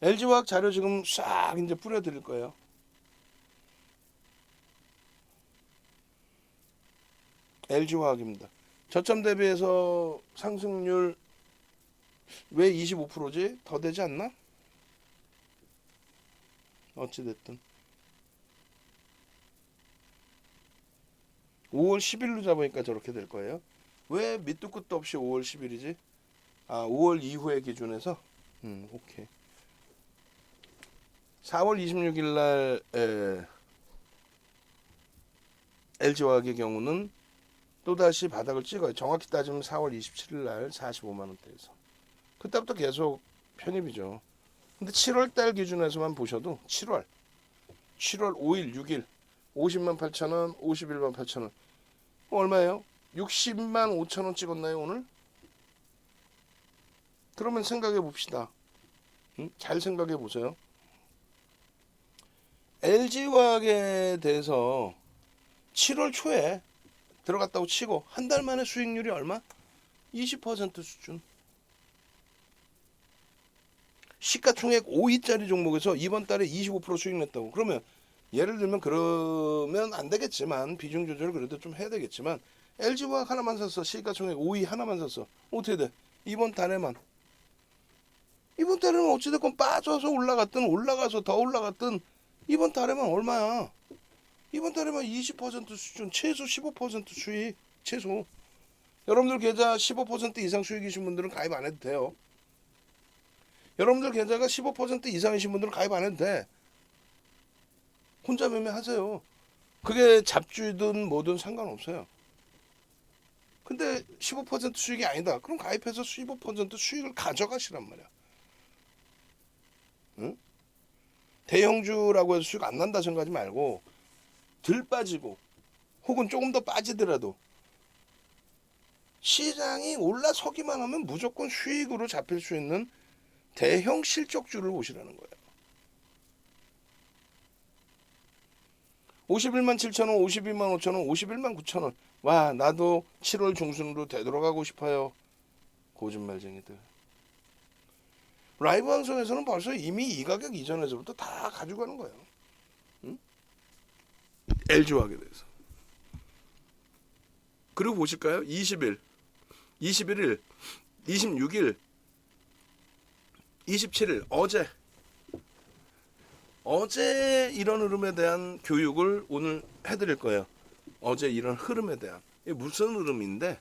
LG화학 자료 지금 싹 이제 뿌려드릴 거예요. LG화학입니다. 저점 대비해서 상승률 왜 25%지? 더 되지 않나? 어찌됐든 5월 10일로 잡으니까 저렇게 될 거예요. 왜 밑도 끝도 없이 5월 10일이지? 5월 이후의 기준에서 오케이. 4월 26일 날 LG화학의 경우는 또다시 바닥을 찍어요. 정확히 따지면 4월 27일 날 45만 원대에서. 그때부터 계속 편입이죠. 근데 7월 달 기준에서만 보셔도 7월 5일, 6일 50만 8천 원, 51만 8천 원. 얼마예요? 60만 5천 원 찍었나요, 오늘? 그러면 생각해 봅시다. 잘 생각해 보세요. LG화학에 대해서 7월 초에 들어갔다고 치고 한 달 만에 수익률이 얼마? 20% 수준. 시가총액 5위짜리 종목에서 이번 달에 25% 수익 냈다고. 그러면 예를 들면 그러면 안 되겠지만 비중 조절을 그래도 좀 해야 되겠지만 LG화학 하나만 샀어. 시가총액 5위 하나만 샀어. 어떻게 돼? 이번 달에는 어찌됐건 빠져서 올라가서 더 올라갔든 이번 달에만 얼마야? 이번 달에만 20% 수준, 최소 15% 수익, 최소. 여러분들 계좌 15% 이상 수익이신 분들은 가입 안 해도 돼요. 여러분들 계좌가 15% 이상이신 분들은 가입 안 해도 돼. 혼자 매매하세요. 그게 잡주든 뭐든 상관없어요. 근데 15% 수익이 아니다. 그럼 가입해서 15% 수익을 가져가시란 말이야. 응? 대형주라고 해서 수익 안 난다 생각하지 말고 덜 빠지고 혹은 조금 더 빠지더라도 시장이 올라서기만 하면 무조건 수익으로 잡힐 수 있는 대형 실적주를 보시라는 거예요. 51만 7천 원, 52만 5천 원, 51만 9천 원. 와, 나도 7월 중순으로 되돌아가고 싶어요. 거짓말쟁이들. 라이브 방송에서는 벌써 이미 이 가격 이전에서부터 다 가지고 가는 거예요. 응? LG화학에 대해서. 그리고 보실까요? 20일, 21일, 26일, 27일 어제 이런 흐름에 대한 교육을 오늘 해드릴 거예요. 어제 이런 흐름에 대한. 이게 무슨 흐름인데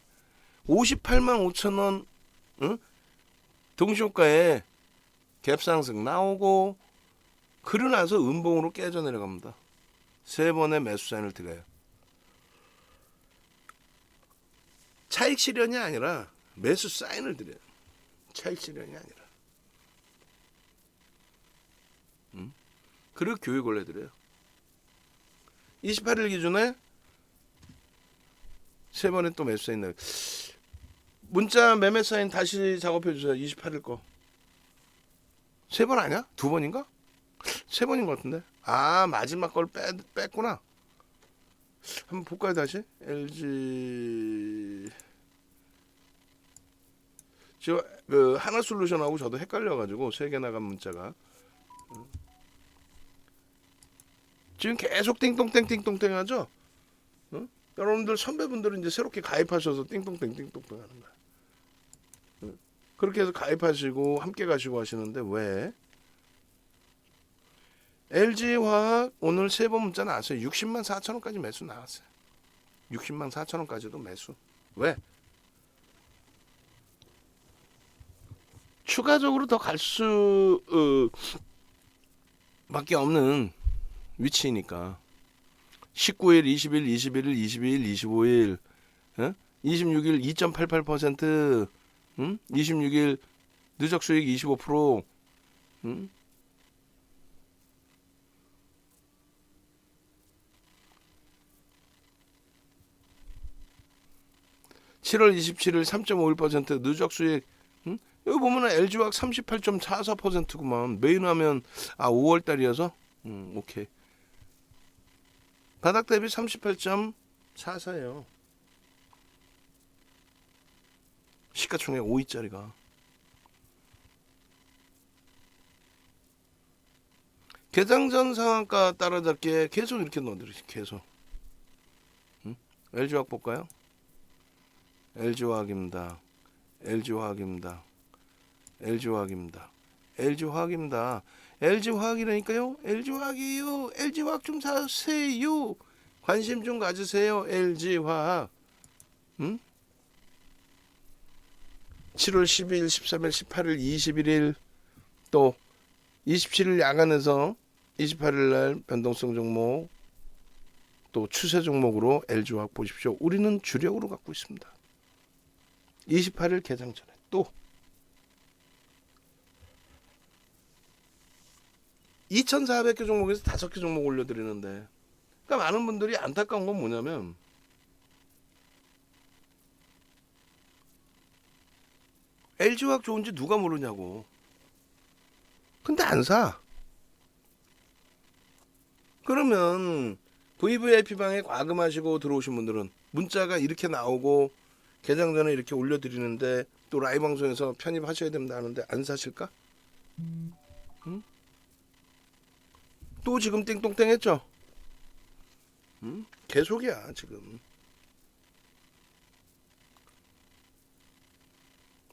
58만 5천 원 응? 동시호가에 갭상승 나오고 그러고 나서 음봉으로 깨져 내려갑니다. 세 번의 매수 사인을 드려요. 차익 실현이 아니라 매수 사인을 드려요. 차익 실현이 아니라. 그리고 교육을 해드려요. 28일 기준에 세 번의 또 매수 사인 나요. 문자 매매 사인 다시 작업해 주세요. 28일 거. 세 번 아니야? 두 번인가? 세 번인 것 같은데. 마지막 걸 뺐구나. 한번 볼까요 다시? LG 저 하나솔루션하고 저도 헷갈려가지고 세 개 나간 문자가 지금 계속 띵동땡 하죠? 어? 여러분들 선배분들은 이제 새롭게 가입하셔서 띵동땡 하는 거야. 그렇게 해서 가입하시고 함께 가시고 하시는데 왜? LG화학 오늘 세 번 문자 나왔어요. 60만 4천 원까지 매수 나왔어요. 60만 4천 원까지도 매수. 왜? 추가적으로 더 갈 수 밖에 없는 위치니까 19일, 20일, 21일, 22일, 25일, 26일 2.88%, 26일 누적 수익 25%, 7월 27일 3.51% 누적 수익. 여기 보면은 LG화학 38.44%구만. 메인하면 5월 달이어서 오케이. 바닥 대비 38.44예요. 시가총액 5위짜리가. 개장전 상한가 따라잡기에 계속 이렇게 넣어드리지. 계속. 응? LG화학 볼까요? LG화학입니다. LG화학입니다. LG화학입니다. LG화학입니다. LG화학이라니까요. LG화학이에요. LG화학 좀 사세요. 관심 좀 가지세요. LG화학. 응? 7월 12일, 13일, 18일, 21일 또 27일 야간에서 28일 날 변동성 종목 또 추세 종목으로 LG화학 보십시오. 우리는 주력으로 갖고 있습니다. 28일 개장 전에 또 2,400개 종목에서 5개 종목 올려드리는데, 그러니까 많은 분들이 안타까운 건 뭐냐면 LG화학 좋은지 누가 모르냐고. 근데 안 사. 그러면 VVIP방에 과금하시고 들어오신 분들은 문자가 이렇게 나오고 개장 전에 이렇게 올려드리는데 또 라이브 방송에서 편입하셔야 된다 하는데 안 사실까? 응? 또 지금 띵동땡 했죠? 응? 계속이야 지금.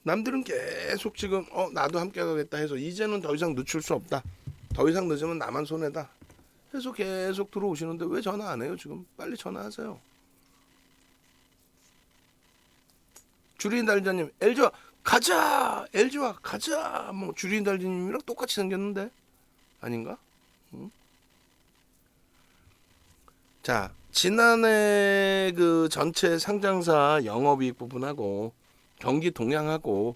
남들은 계속 지금 나도 함께 가겠다 해서 이제는 더 이상 늦출 수 없다. 더 이상 늦으면 나만 손해다. 해서 계속 들어오시는데 왜 전화 안 해요 지금? 빨리 전화하세요. 주린 달자님 LG화학 가자. LG화학 가자. 뭐 주린 달자님이랑 똑같이 생겼는데 아닌가? 응? 자, 지난해 그 전체 상장사 영업이익 부분하고 경기 동향하고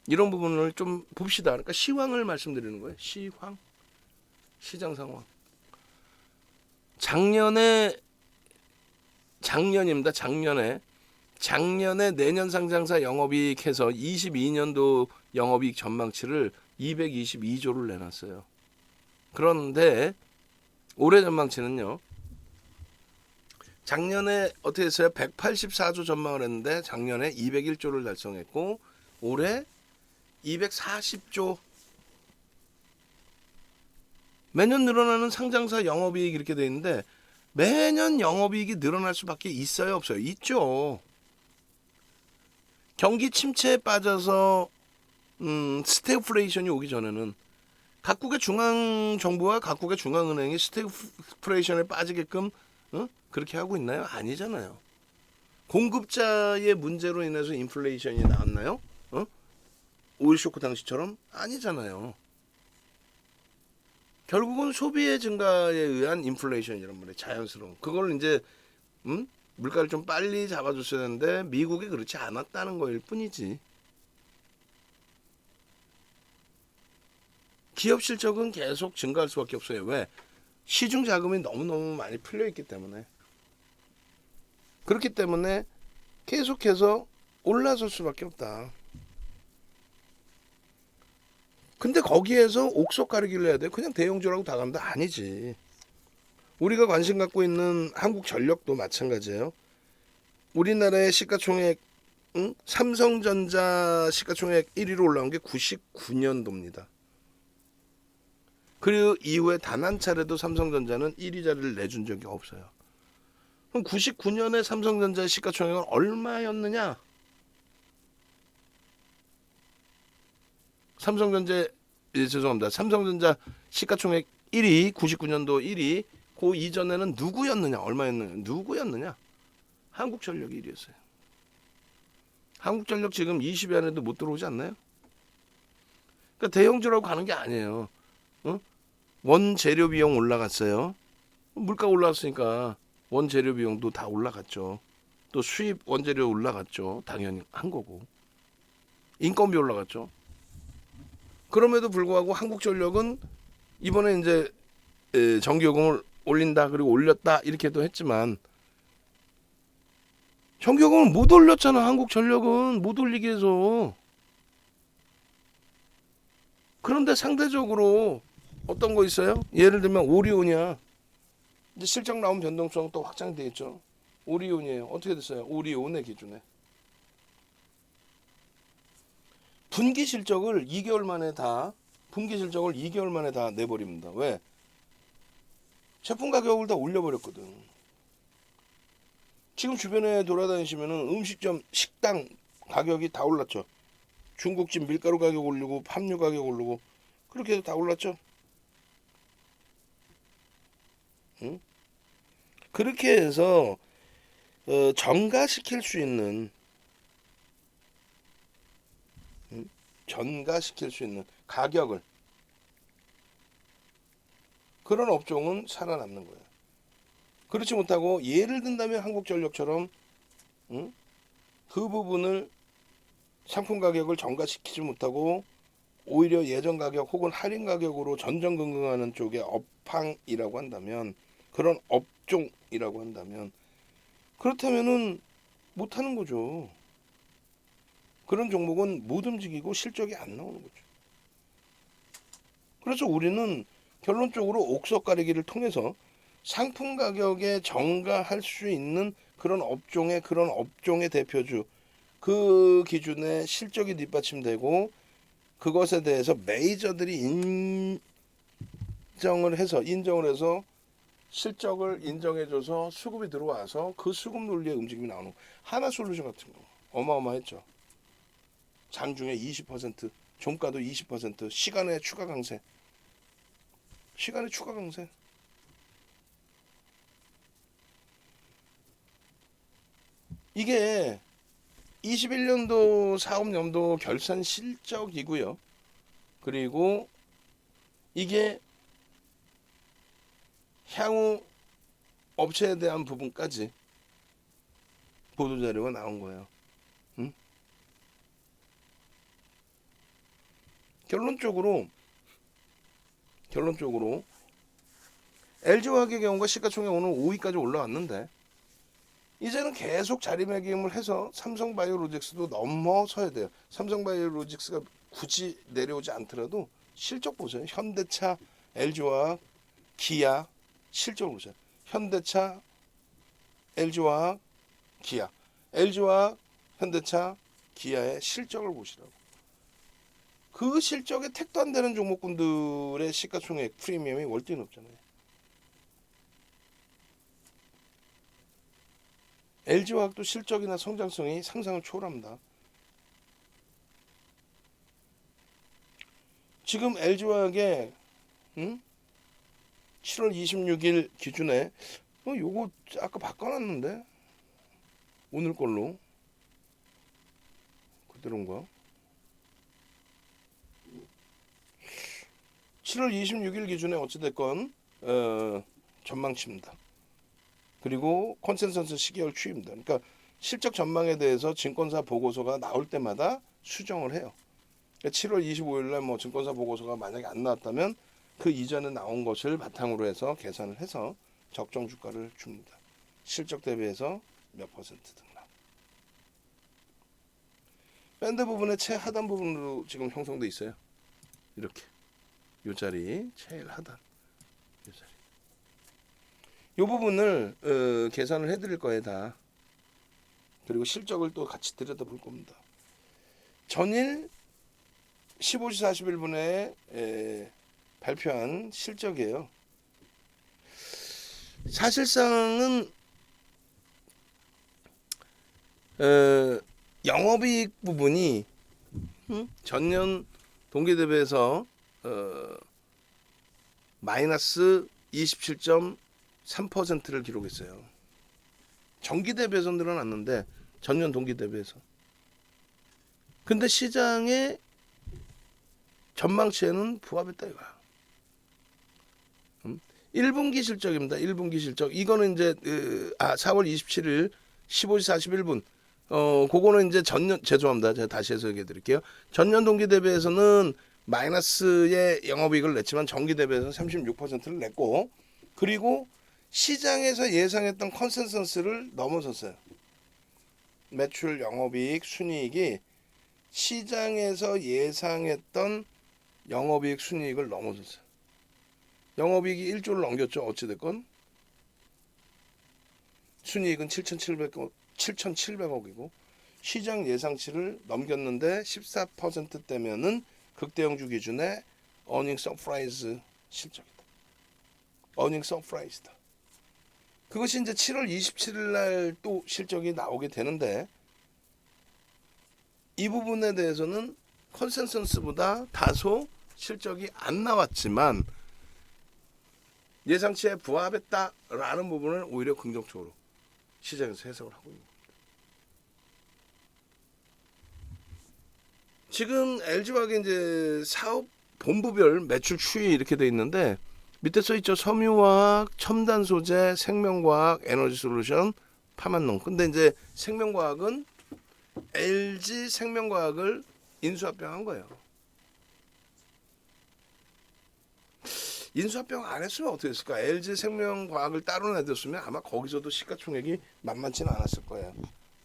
이런 부분을 좀 봅시다. 그러니까 시황을 말씀드리는 거예요. 시황, 시장 상황. 작년입니다. 작년에 내년 상장사 영업이익해서 22년도 영업이익 전망치를 222조를 내놨어요. 그런데 올해 전망치는요. 작년에 어떻게 했어요? 184조 전망을 했는데 작년에 201조를 달성했고 올해 240조. 매년 늘어나는 상장사 영업이익이 이렇게 돼 있는데 매년 영업이익이 늘어날 수밖에 있어요, 없어요? 있죠. 경기 침체에 빠져서 스태그플레이션이 오기 전에는 각국의 중앙정부와 각국의 중앙은행이 스태그플레이션에 빠지게끔 그렇게 하고 있나요? 아니잖아요. 공급자의 문제로 인해서 인플레이션이 나왔나요? 오일 쇼크 당시처럼? 아니잖아요. 결국은 소비의 증가에 의한 인플레이션이란 말이에요. 자연스러운. 그걸 이제 물가를 좀 빨리 잡아줬어야 되는데 미국이 그렇지 않았다는 거일 뿐이지. 기업 실적은 계속 증가할 수밖에 없어요. 왜? 시중 자금이 너무너무 많이 풀려있기 때문에. 그렇기 때문에 계속해서 올라설 수밖에 없다. 근데 거기에서 옥석 가리기를 해야 돼. 그냥 대형주라고 다 간다? 아니지. 우리가 관심 갖고 있는 한국전력도 마찬가지예요. 우리나라의 시가총액, 삼성전자 시가총액 1위로 올라온 게 99년도입니다. 그리고 이후에 단 한 차례도 삼성전자는 1위 자리를 내준 적이 없어요. 그럼 99년에 삼성전자의 시가총액은 얼마였느냐? 삼성전자 시가총액 1위, 99년도 1위, 그 이전에는 누구였느냐? 얼마였느냐? 누구였느냐? 한국전력이 1위였어요. 한국전력 지금 20위 안에도 못 들어오지 않나요? 그러니까 대형주라고 가는 게 아니에요. 원재료 비용 올라갔어요. 물가 올라갔으니까 원재료 비용도 다 올라갔죠. 또 수입 원재료 올라갔죠. 당연히 한 거고. 인건비 올라갔죠. 그럼에도 불구하고 한국전력은 이번에 이제 전기요금을 올린다 그리고 올렸다 이렇게도 했지만 전기요금을 못 올렸잖아. 한국전력은 못 올리게 해서. 그런데 상대적으로 어떤 거 있어요? 예를 들면 오리온이야. 이제 실적 나온 변동성 또 확장돼 있죠. 오리온이에요. 어떻게 됐어요? 오리온의 기준에. 분기 실적을 2개월 만에 다 내버립니다. 왜? 제품 가격을 다 올려버렸거든. 지금 주변에 돌아다니시면은 음식점 식당 가격이 다 올랐죠. 중국집 밀가루 가격 올리고 팜유 가격 오르고 그렇게 해서 다 올랐죠. 응? 그렇게 해서 전가시킬 수 있는 전가시킬 수 있는 가격을 그런 업종은 살아남는 거예요. 그렇지 못하고 예를 든다면 한국전력처럼 응? 그 부분을 상품 가격을 전가시키지 못하고 오히려 예전 가격 혹은 할인 가격으로 전전긍긍하는 쪽에 업황이라고 한다면 그런 업종이라고 한다면 그렇다면은 못하는 거죠. 그런 종목은 못 움직이고 실적이 안 나오는 거죠. 그래서 우리는 결론적으로 옥석 가리기를 통해서 상품 가격에 전가할 수 있는 그런 업종의 대표주 그 기준에 실적이 뒷받침되고 그것에 대해서 메이저들이 인정을 해서 실적을 인정해줘서 수급이 들어와서 그 수급 논리의 움직임이 나오는 거. 하나솔루션 같은 거 어마어마했죠. 장중에 20%, 종가도 20%, 시간의 추가 강세. 이게 21년도 사업연도 결산 실적이고요. 그리고 이게 향후 업체에 대한 부분까지 보도자료가 나온 거예요. 응? 결론적으로 LG화학의 경우가 시가총액 오늘 5위까지 올라왔는데 이제는 계속 자리매김을 해서 삼성바이오로직스도 넘어서야 돼요. 삼성바이오로직스가 굳이 내려오지 않더라도 실적 보세요. 현대차, LG화학, 기아 실적을 보세요. 현대차, LG화학, 기아. LG화학, 현대차, 기아의 실적을 보시라고. 그 실적에 택도 안 되는 종목군들의 시가총액 프리미엄이 월등히 높잖아요. LG화학도 실적이나 성장성이 상상을 초월합니다. 지금 LG화학의 7월 26일 기준에 요거 아까 바꿔놨는데 오늘 걸로 그대로인가? 7월 26일 기준에 어찌됐건 전망치입니다. 그리고 컨센서스 시계열 추이입니다. 그러니까 실적 전망에 대해서 증권사 보고서가 나올 때마다 수정을 해요. 그러니까 7월 25일 날 뭐 증권사 보고서가 만약에 안 나왔다면 그 이전에 나온 것을 바탕으로 해서 계산을 해서 적정 주가를 줍니다. 실적 대비해서 몇 퍼센트 등락. 밴드 부분의 최하단 부분으로 지금 형성돼 있어요. 이렇게 요 자리 제일 하단 요 자리. 요 부분을 계산을 해드릴 거예요 다. 그리고 실적을 또 같이 들여다볼 겁니다. 전일 15시 41분에 발표한 실적이에요. 사실상은 영업이익 부분이 전년 동기 대비해서 마이너스 27.3%를 기록했어요. 전기 대비해서 늘어났는데 전년 동기 대비해서. 근데 시장의 전망치에는 부합했다 이거야. 1분기 실적입니다. 1분기 실적. 이거는 이제 4월 27일 15시 41분. 그거는 이제 전년 죄송합니다. 제가 다시 해서 얘기해 드릴게요. 전년 동기 대비해서는 마이너스의 영업이익을 냈지만 전기 대비해서 36%를 냈고 그리고 시장에서 예상했던 컨센서스를 넘어섰어요. 매출, 영업이익, 순이익이 시장에서 예상했던 영업이익, 순이익을 넘어섰어요. 영업이익이 1조를 넘겼죠. 어찌됐건. 순이익은 7,700억이고 시장 예상치를 넘겼는데 14%대면은 극대형주 기준의 어닝 서프라이즈 실적이다. earning surprise다. 그것이 이제 7월 27일 날 또 실적이 나오게 되는데 이 부분에 대해서는 컨센서스보다 다소 실적이 안 나왔지만 예상치에 부합했다라는 부분을 오히려 긍정적으로 시장에서 해석을 하고 있는 겁니다. 지금 LG화학의 이제 사업 본부별 매출 추이 이렇게 돼 있는데 밑에 써 있죠. 섬유화학, 첨단 소재, 생명과학, 에너지솔루션, 파만농. 근데 이제 생명과학은 LG 생명과학을 인수합병한 거예요. 인수합병 안 했으면 어떻게 했을까? LG 생명과학을 따로 내뒀으면 아마 거기서도 시가총액이 만만치는 않았을 거예요.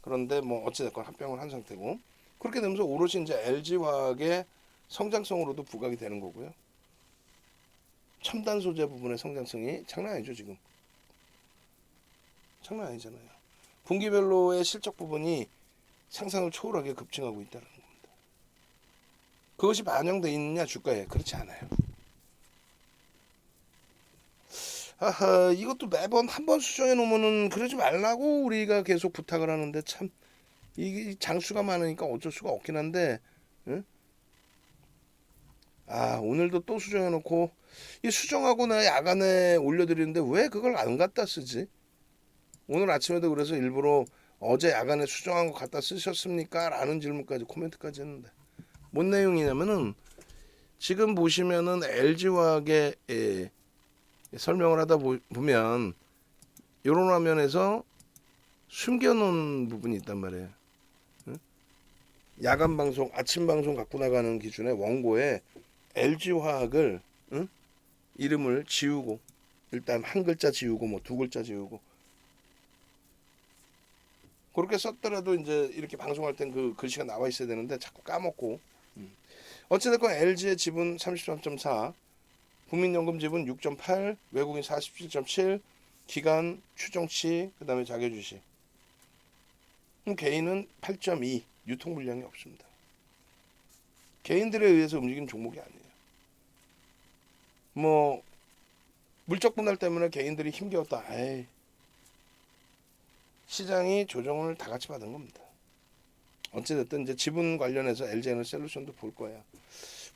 그런데 뭐 어찌됐건 합병을 한 상태고 그렇게 되면서 오롯이 이제 LG화학의 성장성으로도 부각이 되는 거고요. 첨단 소재 부분의 성장성이 장난 아니죠 지금. 장난 아니잖아요. 분기별로의 실적 부분이 상상을 초월하게 급증하고 있다는 겁니다. 그것이 반영돼 있느냐 주가에? 그렇지 않아요. 이것도 매번 한 번 수정해 놓으면은 그러지 말라고 우리가 계속 부탁을 하는데 참 이게 장수가 많으니까 어쩔 수가 없긴 한데, 응? 오늘도 또 수정해 놓고 이 수정하고 나 야간에 올려드리는데 왜 그걸 안 갖다 쓰지? 오늘 아침에도 그래서 일부러 어제 야간에 수정한 거 갖다 쓰셨습니까? 라는 질문까지 코멘트까지 했는데 뭔 내용이냐면은 지금 보시면은 LG화학의 설명을 하다 보면 이런 화면에서 숨겨놓은 부분이 있단 말이에요. 응? 야간 방송, 아침 방송 갖고 나가는 기준에 원고에 LG화학을 이름을 지우고 일단 한 글자 지우고 뭐 두 글자 지우고 그렇게 썼더라도 이제 이렇게 방송할 땐 그 글씨가 나와 있어야 되는데 자꾸 까먹고 어찌됐건 LG의 지분 33.4 국민연금 지분 6.8 외국인 47.7 기간 추정치 그 다음에 자기주식 개인은 8.2 유통 물량이 없습니다. 개인들에 의해서 움직이는 종목이 아니에요. 뭐 물적 분할 때문에 개인들이 힘겨웠다. 에이. 시장이 조정을 다 같이 받은 겁니다. 어찌됐든 이제 지분 관련해서 LG에너지솔루션도 볼 거야.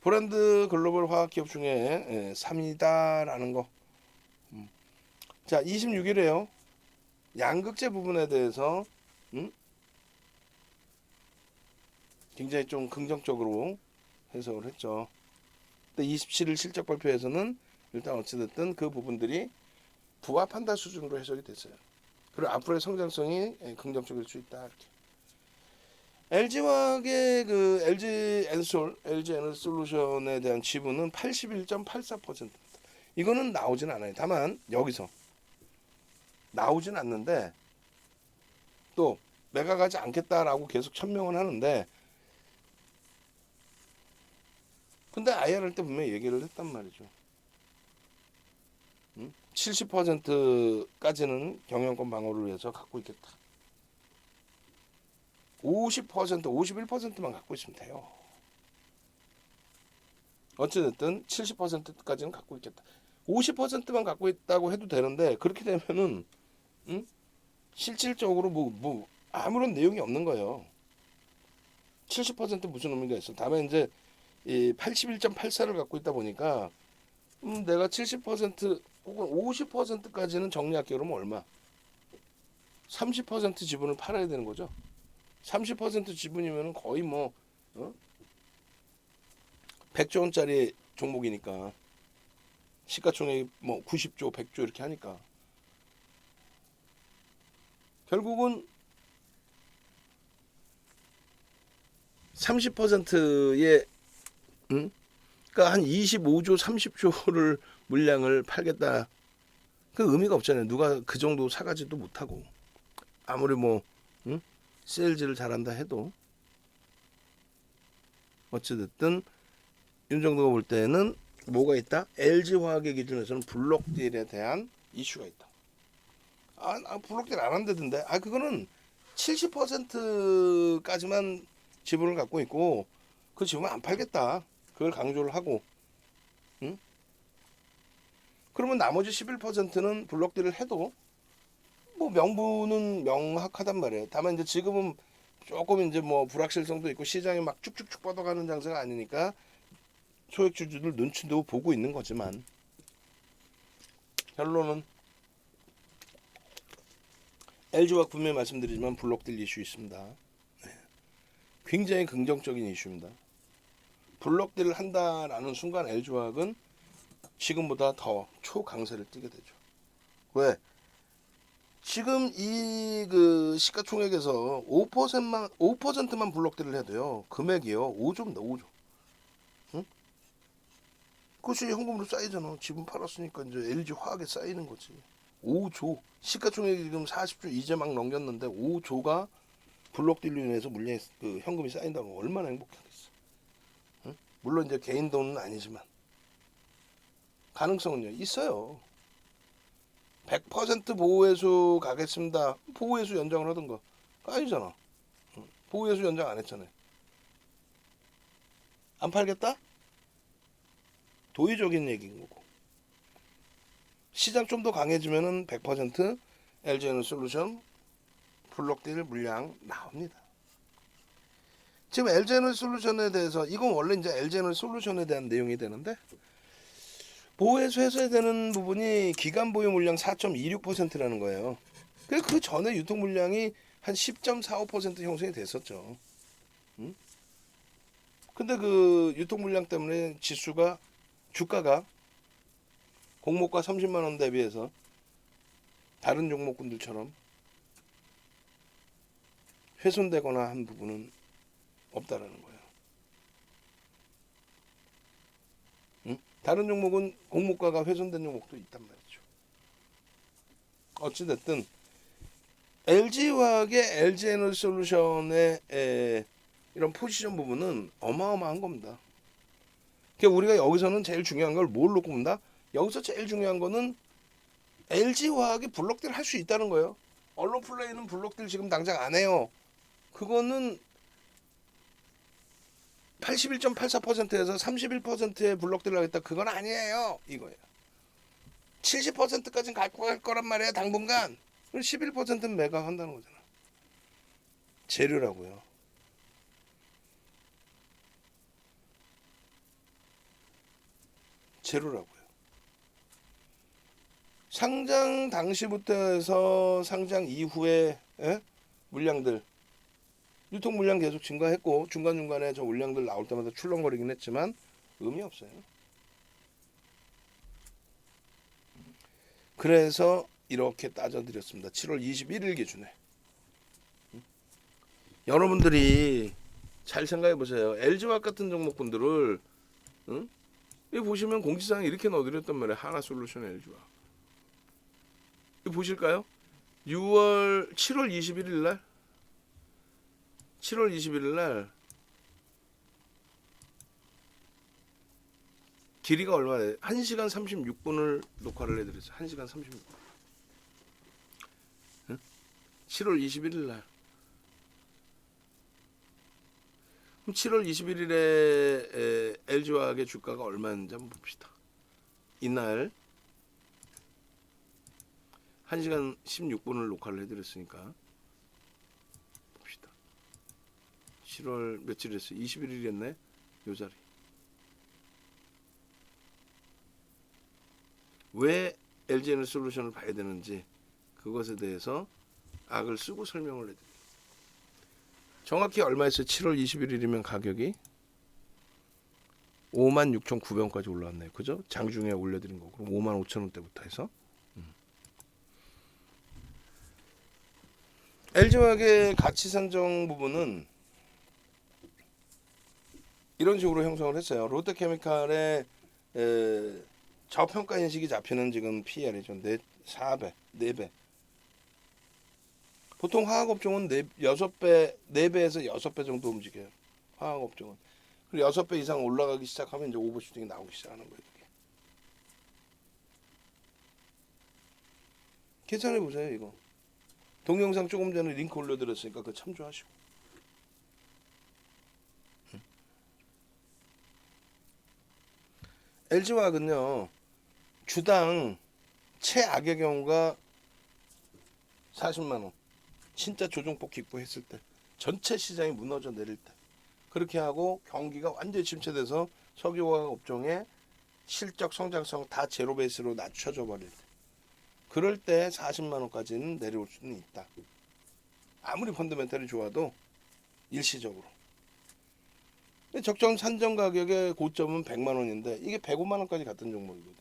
브랜드 글로벌 화학 기업 중에 3위다라는 거. 자, 26일에요. 양극재 부분에 대해서 굉장히 좀 긍정적으로 해석을 했죠. 근데 27일 실적 발표에서는 일단 어찌됐든 그 부분들이 부합한다 수준으로 해석이 됐어요. 그리고 앞으로의 성장성이 긍정적일 수 있다 이렇게. LG화학의 그 LG 에너지솔루션에 대한 지분은 81.84%입니다. 이거는 나오진 않아요. 다만 여기서 나오진 않는데 또 매각하지 않겠다라고 계속 천명은 하는데 근데 IR 때 분명히 얘기를 했단 말이죠. 70%까지는 경영권 방어를 위해서 갖고 있겠다. 50%, 51%만 갖고 있으면 돼요. 어찌됐든 70%까지는 갖고 있겠다. 50%만 갖고 있다고 해도 되는데 그렇게 되면은 실질적으로 뭐 아무런 내용이 없는 거예요. 70% 무슨 의미가 있어? 다음에 이제 이 81.84를 갖고 있다 보니까 내가 70% 혹은 50%까지는 정리할게 그러면 얼마? 30% 지분을 팔아야 되는 거죠. 30% 지분이면 거의 뭐 100조 원짜리 종목이니까 시가총액이 뭐 90조, 100조 이렇게 하니까 결국은 30%의 그러니까 한 25조, 30조를 물량을 팔겠다. 그 의미가 없잖아요. 누가 그 정도 사가지도 못하고 아무리 뭐 세일즈를 잘한다 해도 어찌됐든 윤정도가 볼 때는 뭐가 있다? LG화학의 기준에서는 블록딜에 대한 이슈가 있다. 블록딜 안 한다던데. 그거는 70%까지만 지분을 갖고 있고 그 지분 안 팔겠다. 그걸 강조를 하고 그러면 나머지 11%는 블록딜을 해도 뭐 명분은 명확하단 말이에요. 다만 이제 지금은 조금 이제 뭐 불확실성도 있고 시장이 막 쭉쭉쭉 뻗어가는 장세가 아니니까 소액주주들 눈치도 보고 있는 거지만 결론은 LG화학 분명히 말씀드리지만 블록딜 이슈 있습니다. 굉장히 긍정적인 이슈입니다. 블록딜을 한다라는 순간 LG화학은 지금보다 더 초강세를 띠게 되죠. 왜? 지금 이 그 시가총액에서 5%만 블록딜을 해도요. 금액이요. 5조입니다. 5조. 응? 그것이 현금으로 쌓이잖아. 지분 팔았으니까 이제 LG화학에 쌓이는 거지. 5조. 시가총액이 지금 40조 이제 막 넘겼는데 5조가 블록딜로 인해서 물량 그 현금이 쌓인다는 거 얼마나 행복하겠어. 응? 물론 이제 개인 돈은 아니지만 가능성은요 있어요. 100% 보호회수 가겠습니다. 보호회수 연장을 하던가. 아니잖아. 보호회수 연장 안 했잖아요. 안 팔겠다? 도의적인 얘기인 거고. 시장 좀 더 강해지면은 100% LG에너솔루션 블록딜 물량 나옵니다. 지금 LG에너솔루션에 대해서 이건 원래 이제 LG에너솔루션에 대한 내용이 되는데 보호회수 해소해야 되는 부분이 기간 보유 물량 4.26%라는 거예요. 그 전에 유통 물량이 한 10.45% 형성이 됐었죠. 응? 근데 그 유통 물량 때문에 지수가 주가가 공모가 30만 원 대비해서 다른 종목군들처럼 훼손되거나 한 부분은 없다라는 거예요. 응? 다른 종목은 공모가가 훼손된 종목도 있단 말이죠. 어찌됐든 LG화학의 LG에너지솔루션의 이런 포지션 부분은 어마어마한 겁니다. 그러니까 우리가 여기서는 제일 중요한 걸 뭘 놓고 본다? 여기서 제일 중요한 거는 LG화학이 블록딜 할 수 있다는 거예요. 언론 플레이는 블록딜 지금 당장 안 해요. 그거는 81.84%에서 31%의 블록딜을 하겠다. 그건 아니에요. 이거예요. 70%까지는 갈 거란 말이에요. 당분간. 11%는 매각한다는 거잖아. 재료라고요. 재료라고요. 상장 당시부터 해서 상장 이후에 물량들 유통 물량 계속 증가했고 중간중간에 저 물량들 나올 때마다 출렁거리긴 했지만 의미 없어요. 그래서 이렇게 따져드렸습니다. 7월 21일 기준에. 여러분들이 잘 생각해 보세요. LG화학 같은 종목군들을 응? 여기 보시면 공지사항에 이렇게 넣어드렸단 말이에요. 하나솔루션 LG화학. 이거 보실까요? 7월 21일 날 7월 21일 날 길이가 얼마나 1시간 36분을 녹화를 해드렸어요. 1시간 36분. 응? 7월 21일 날. 그럼 7월 21일에 LG화학의 주가가 얼마였는지 한번 봅시다. 이날 1시간 16분을 녹화를 해드렸으니까 봅시다. 7월 며칠이었어요? 21일이었네. 요 자리. 왜 LG에너지솔루션을 봐야 되는지 그것에 대해서 악을 쓰고 설명을 해드립니다. 정확히 얼마였어요? 7월 21일이면 가격이 56,900원까지 올라왔네요. 그죠? 장중에 올려드린 거고 55,000원대부터 해서 LG화학의 가치 산정 부분은 이런 식으로 형성을 했어요. 롯데케미칼의 저평가 인식이 잡히는 지금 PER이죠. 4배, 4배. 보통 화학업종은 6배, 4배에서 6배 정도 움직여요. 화학업종은. 그리고 6배 이상 올라가기 시작하면 이제 오버슈팅이 나오기 시작하는 거예요. 계산해 보세요, 이거. 동영상 조금 전에 링크 올려드렸으니까 그거 참조하시고. LG화학은요, 주당 최악의 경우가 40만 원. 진짜 조정폭 기부했을 때, 전체 시장이 무너져 내릴 때, 그렇게 하고 경기가 완전히 침체돼서 석유화학 업종의 실적 성장성 다 제로 베이스로 낮춰져 버릴 때, 그럴 때 40만 원까지는 내려올 수는 있다. 아무리 펀더멘털이 좋아도 일시적으로. 적정 산정 가격의 고점은 100만 원인데 이게 105만 원까지 갔던 종목이거든요.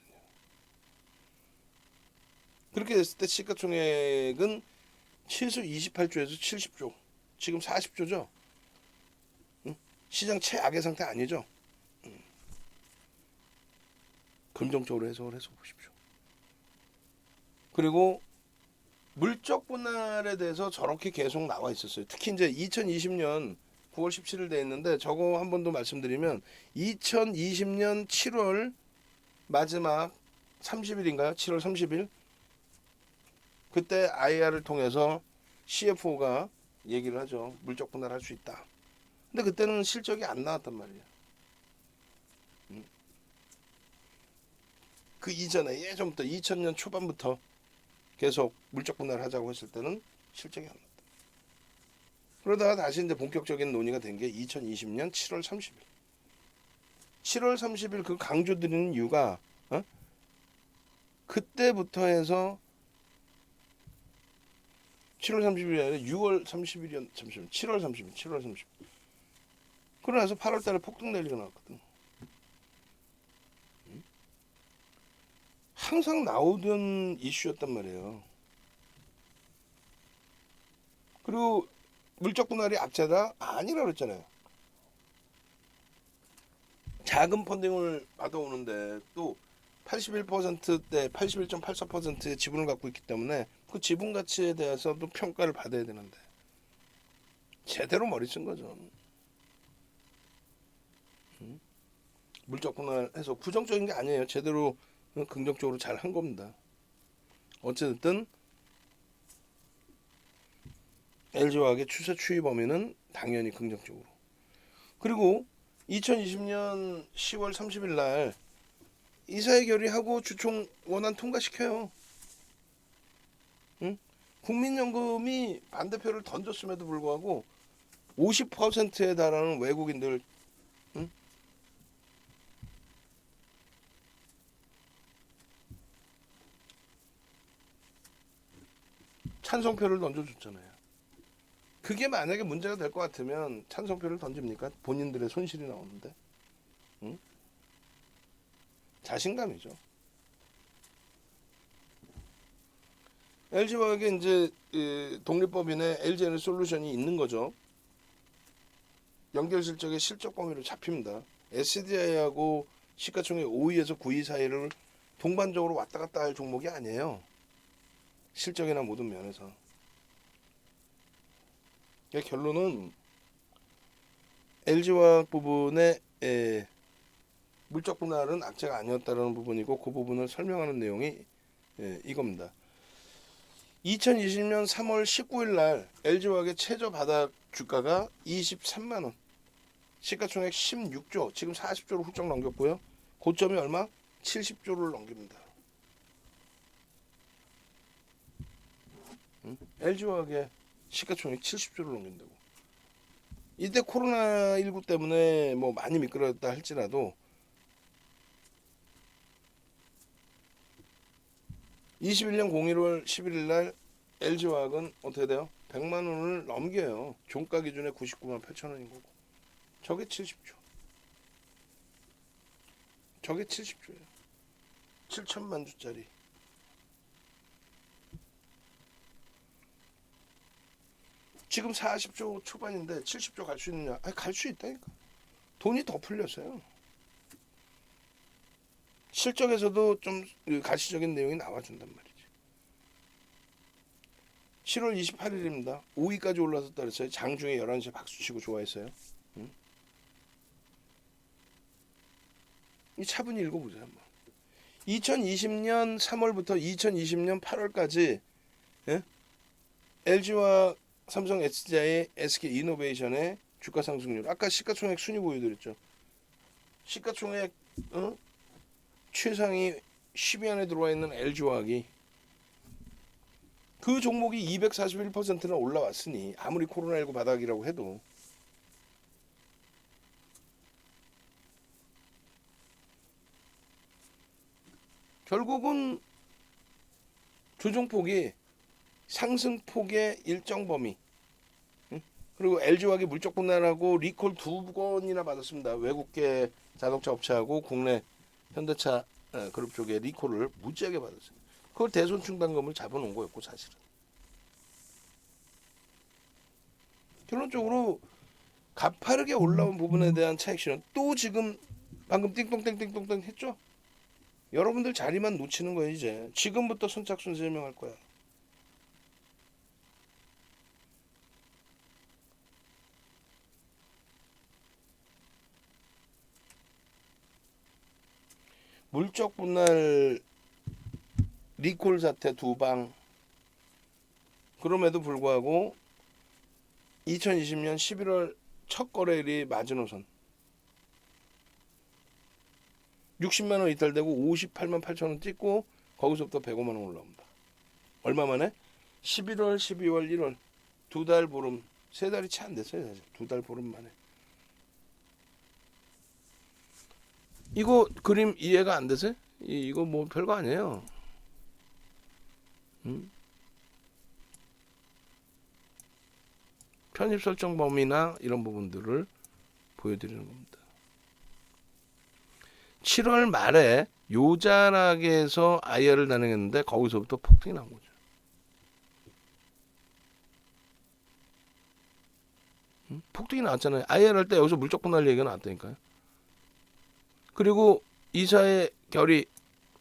그렇게 됐을 때 시가총액은 최소 28조에서 70조, 지금 40조죠. 시장 최악의 상태 아니죠. 긍정적으로 해석을 해서 보십시오. 그리고 물적 분할에 대해서 저렇게 계속 나와 있었어요. 특히 이제 2020년 9월 17일 돼 있는데, 저거 한 번 더 말씀드리면 2020년 7월 마지막 30일인가요? 7월 30일, 그때 IR을 통해서 CFO가 얘기를 하죠. 물적 분할할 수 있다. 근데 그때는 실적이 안 나왔단 말이에요. 그 이전에 예전부터 2000년 초반부터 계속 물적 분할하자고 했을 때는 실적이 안 났다. 그러다가 다시 이제 본격적인 논의가 된 게 2020년 7월 30일. 7월 30일 그 강조드리는 이유가 그때부터 해서 7월 30일이 아니라 6월 30일이었, 잠시만, 7월 30일, 7월 30일. 그러고 나서 8월 달에 폭등 랠리가 나왔거든. 항상 나오던 이슈였단 말이에요. 그리고 물적 분할이 악재다? 아니라 그랬잖아요. 작은 펀딩을 받아오는데 또 81%대 81.84%의 지분을 갖고 있기 때문에 그 지분 가치에 대해서도 평가를 받아야 되는데 제대로 머리 쓴 거죠. 물적 분할해서 부정적인 게 아니에요. 제대로 긍정적으로 잘 한 겁니다. 어쨌든 LG화학의 추세 추이 범위는 당연히 긍정적으로. 그리고 2020년 10월 30일 날 이사회 결의하고 주총 원안 통과시켜요. 응? 국민연금이 반대표를 던졌음에도 불구하고 50%에 달하는 외국인들, 응? 찬성표를 던져줬잖아요. 그게 만약에 문제가 될 것 같으면 찬성표를 던집니까? 본인들의 손실이 나오는데. 응? 자신감이죠. LG화학에 이제 독립법인의 LG에너솔루션이 있는 거죠. 연결 실적의 실적 범위로 잡힙니다. SDI하고 시가총액 5위에서 9위 사이를 동반적으로 왔다 갔다 할 종목이 아니에요. 실적이나 모든 면에서. 결론은 LG화학 부분의 물적 분할은 악재가 아니었다는 부분이고, 그 부분을 설명하는 내용이 이겁니다. 2020년 3월 19일 날 LG화학의 최저 바닥 주가가 23만 원, 시가총액 16조, 지금 40조를 훌쩍 넘겼고요. 고점이 얼마? 70조를 넘깁니다. LG화학의 시가총액 70조를 넘긴다고. 이때 코로나19 때문에 뭐 많이 미끄러졌다 할지라도 21년 01월 11일 날 LG화학은 어떻게 돼요? 100만 원을 넘겨요. 종가 기준에 99만 8천 원인 거고. 저게 70조. 저게 70조예요. 7천만 주짜리. 지금 40조 초반인데 70조 갈 수 있느냐? 아니, 갈 수 있다니까. 돈이 더 풀렸어요. 실적에서도 좀 가시적인 내용이 나와준단 말이지. 7월 28일입니다. 5위까지 올라섰다 그랬어요. 장중에 11시에 박수치고 좋아했어요. 응? 이 차분히 읽어보세요 한번. 2020년 3월부터 2020년 8월까지 LG와 삼성 SDI, SK 이노베이션의 주가 상승률. 아까 시가총액 순위 보여드렸죠. 시가총액 최상위 10위 안에 들어와 있는 LG화학이 그 종목이 241%나 올라왔으니 아무리 코로나19 바닥이라고 해도 결국은 조정폭이 상승폭의 일정 범위. 그리고 LG화학이 물적 분할하고 리콜 2건이나 받았습니다. 외국계 자동차 업체하고 국내 현대차 그룹 쪽에 리콜을 무지하게 받았어요. 그걸 대손충당금을 잡아놓은 거였고 사실은. 결론적으로 가파르게 올라온 부분에 대한 차익실현 또 지금 방금 띵똥땡띵똥땡 했죠? 여러분들 자리만 놓치는 거예요 이제. 지금부터 선착순 설명할 거야. 물적 분할 리콜 사태 2방. 그럼에도 불구하고 2020년 11월 첫 거래일이 마지노선 60만 원 이탈되고 58만 8천 원 찍고 거기서부터 105만 원 올라옵니다. 얼마 만에? 11월, 12월, 1월 2달 보름, 3달이 채 안 됐어요 사실. 2달 보름 만에. 이거 그림 이해가 안 되세요? 이거 뭐 별거 아니에요. 편입 설정 범위나 이런 부분들을 보여드리는 겁니다. 7월 말에 요자락에서 IR을 단행했는데 거기서부터 폭등이 나온 거죠. 폭등이 나왔잖아요. IR 할 때 여기서 물적 분할 얘기가 나왔다니까요. 그리고 이사의 결의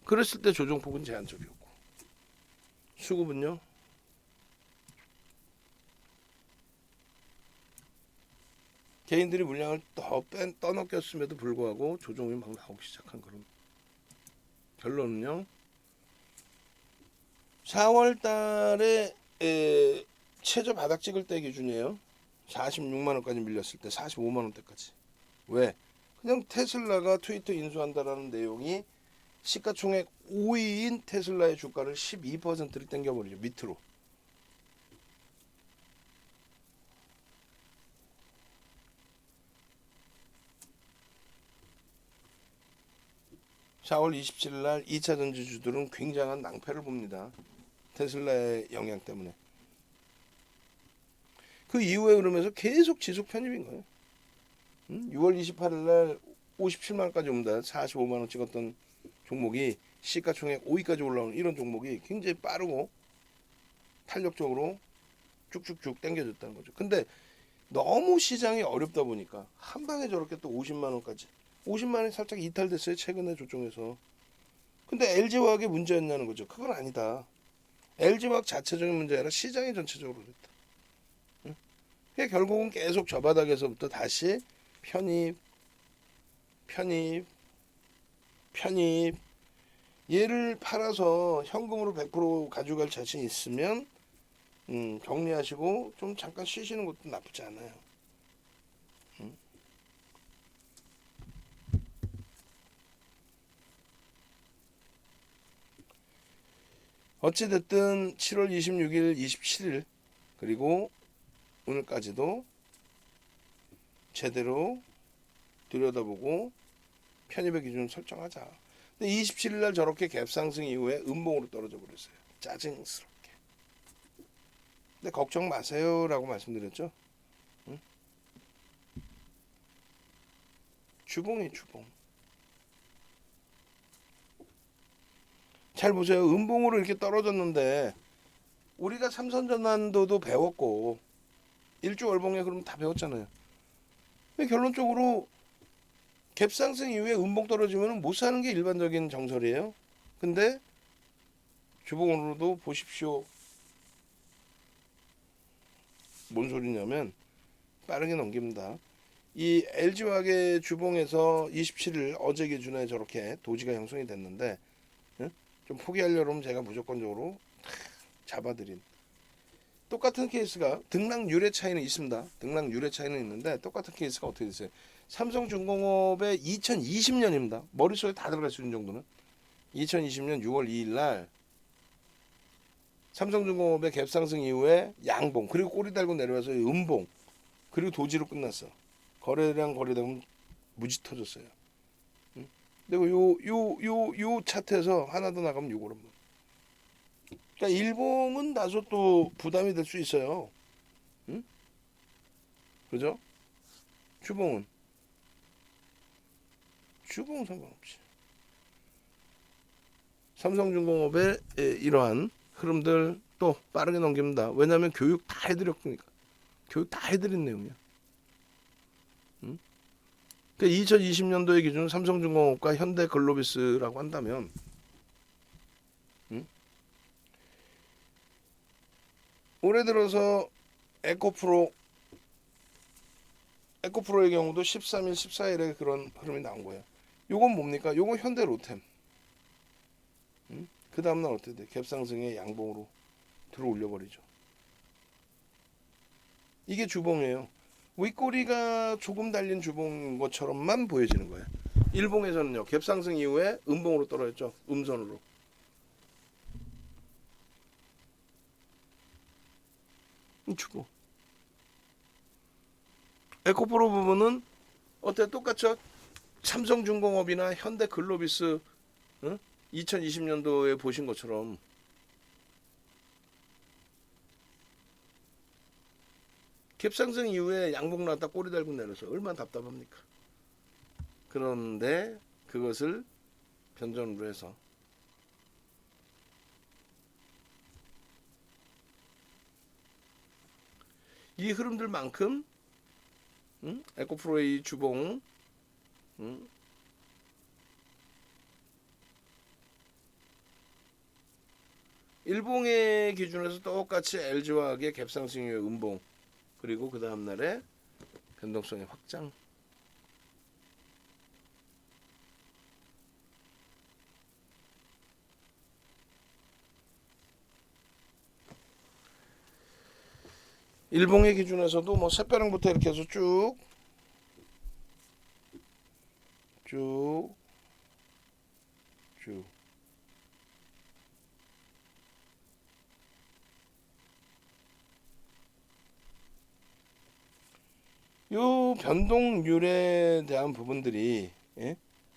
그랬을 때 조정폭은 제한적이었고 수급은요. 개인들이 물량을 떠넘겼음에도 불구하고 조정이 막 나오기 시작한 그런 결론은요. 4월 달에 최저 바닥 찍을 때 기준이에요. 46만 원까지 밀렸을 때 45만 원대까지. 왜? 그냥 테슬라가 트위터 인수한다라는 내용이 시가총액 5위인 테슬라의 주가를 12%를 땡겨버리죠. 밑으로. (4월 27일) 날 2차 전지주들은 굉장한 낭패를 봅니다. 테슬라의 영향 때문에. 그 이후에 그러면서 계속 지속 편입인 거예요. 6월 28일 날 57만 원까지 옵니다. 45만 원 찍었던 종목이 시가총액 5위까지 올라오는 이런 종목이 굉장히 빠르고 탄력적으로 쭉쭉쭉 당겨졌다는 거죠. 근데 너무 시장이 어렵다 보니까 한 방에 저렇게 또 50만 원까지 50만 원이 살짝 이탈됐어요. 최근에 조정에서. 근데 LG화학의 문제였냐는 거죠. 그건 아니다. LG화학 자체적인 문제 아니라 시장이 전체적으로 그랬다. 응? 그러니까 결국은 계속 저 바닥에서부터 다시 편입 얘를 팔아서 현금으로 100% 가져갈 자신 있으면 정리하시고 좀 잠깐 쉬시는 것도 나쁘지 않아요. 어찌됐든 7월 26일, 27일 그리고 오늘까지도 제대로 들여다보고 편입의 기준을 설정하자. 근데 27일 날 저렇게 갭상승 이후에 음봉으로 떨어져 버렸어요. 짜증스럽게. 근데 걱정 마세요라고 말씀드렸죠. 응? 주봉이 주봉. 잘 보세요. 음봉으로 이렇게 떨어졌는데 우리가 삼선전환도도 배웠고 일주월봉에 그럼 다 배웠잖아요. 결론적으로 갭상승 이후에 음봉 떨어지면 못 사는 게 일반적인 정설이에요. 근데 주봉으로도 보십시오. 뭔 소리냐면 빠르게 넘깁니다. 이 LG화학의 주봉에서 27일 어제 기준에 저렇게 도지가 형성이 됐는데 좀 포기하려면 제가 무조건적으로 잡아드린 똑같은 케이스가 등락률의 차이는 있습니다. 등락률의 차이는 있는데 똑같은 케이스가 어떻게 됐어요? 삼성중공업의 2020년입니다. 머릿속에 다 들어갈 수 있는 정도는 2020년 6월 2일 날 삼성중공업의 갭상승 이후에 양봉, 그리고 꼬리 달고 내려와서 음봉, 그리고 도지로 끝났어. 거래되면 무지 터졌어요. 응? 그리고 요 차트에서 하나 더 나가면 요거란 말이야. 그러니까 일봉은 다소 또 부담이 될 수 있어요. 응? 그죠? 주봉은 상관없이. 삼성중공업의 이러한 흐름들 또 빠르게 넘깁니다. 왜냐하면 교육 다 해드렸으니까. 교육 다 해드린 내용이야. 응? 그러니까 2020년도의 기준 삼성중공업과 현대글로비스라고 한다면, 응? 올해 들어서 에코프로의 경우도 13일, 14일에 그런 흐름이 나온 거예요. 요건 뭡니까? 요건 현대로템. 응? 그 다음날 어떻게 돼? 갭상승의 양봉으로 들어 올려버리죠. 이게 주봉이에요. 윗꼬리가 조금 달린 주봉인 것처럼만 보여지는 거예요. 일봉에서는요, 갭상승 이후에 음봉으로 떨어졌죠. 음선으로. 주봉. 에코프로 부분은 어때? 똑같죠? 삼성중공업이나 현대글로비스, 응? 2020년도에 보신 것처럼 갭상승 이후에 양봉 나왔다 꼬리 달고 내려서 얼마나 답답합니까? 그런데 그것을 변전으로 해서 이 흐름들만큼, 응? 에코프로의 주봉, 응? 일봉의 기준에서 똑같이 LG화학의 갭상승 이후의 음봉, 그리고 그 다음날에 변동성의 확장. 일봉의 기준에서도 뭐 샛별행부터 이렇게 해서 쭉 요 변동률에 대한 부분들이, 예?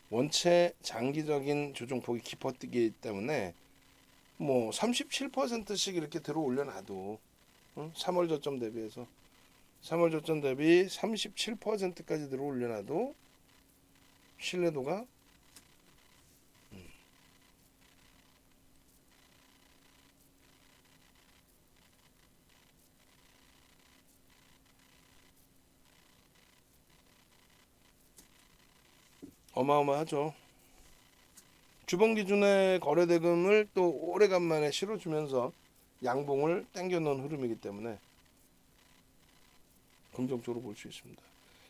원체 장기적인 조정폭이 깊었기 때문에 뭐 37%씩 이렇게 들어 올려놔도, 3월 저점 대비해서 3월 저점 대비 37%까지 들어 올려놔도 신뢰도가 어마어마하죠. 주봉 기준의 거래대금을 또 오래간만에 실어주면서 양봉을 당겨놓은 흐름이기 때문에 긍정적으로 볼 수 있습니다.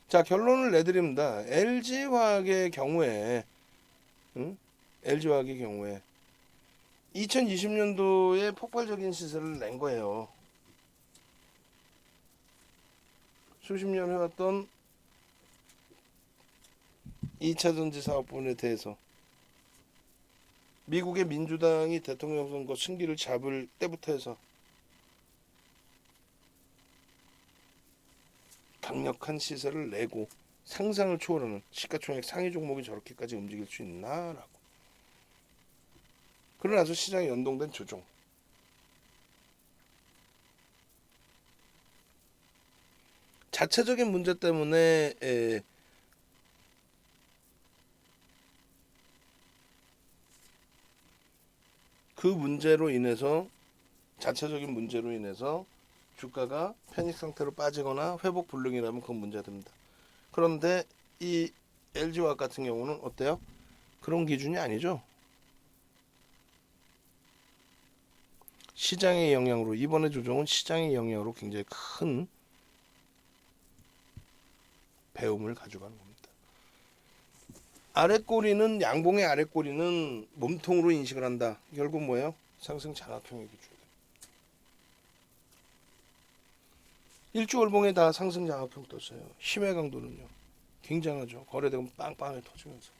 자, 결론을 내드립니다. LG화학의 경우에, LG화학의 경우에 2020년도에 폭발적인 시세를 낸 거예요. 수십 년 해왔던 2차전지 사업분에 대해서 미국의 민주당이 대통령 선거 승기를 잡을 때부터 해서 강력한 시세를 내고 상상을 초월하는 시가총액 상위 종목이 저렇게까지 움직일 수 있나라고. 그러고 나서 시장에 연동된 조정. 자체적인 문제 때문에 그 문제로 인해서, 자체적인 문제로 인해서 주가가 패닉 상태로 빠지거나 회복 불능이라면 그건 문제가 됩니다. 그런데 이 LG화학 같은 경우는 어때요? 그런 기준이 아니죠. 시장의 영향으로, 이번에 조정은 시장의 영향으로 굉장히 큰 배움을 가져가는 겁니다. 아랫꼬리는, 양봉의 아랫꼬리는 몸통으로 인식을 한다. 결국 뭐예요? 상승 장악형의 기준. 일주월봉에 다 상승 장악형 떴어요. 힘의 강도는요 굉장하죠. 거래대금 빵빵하게 터지면서.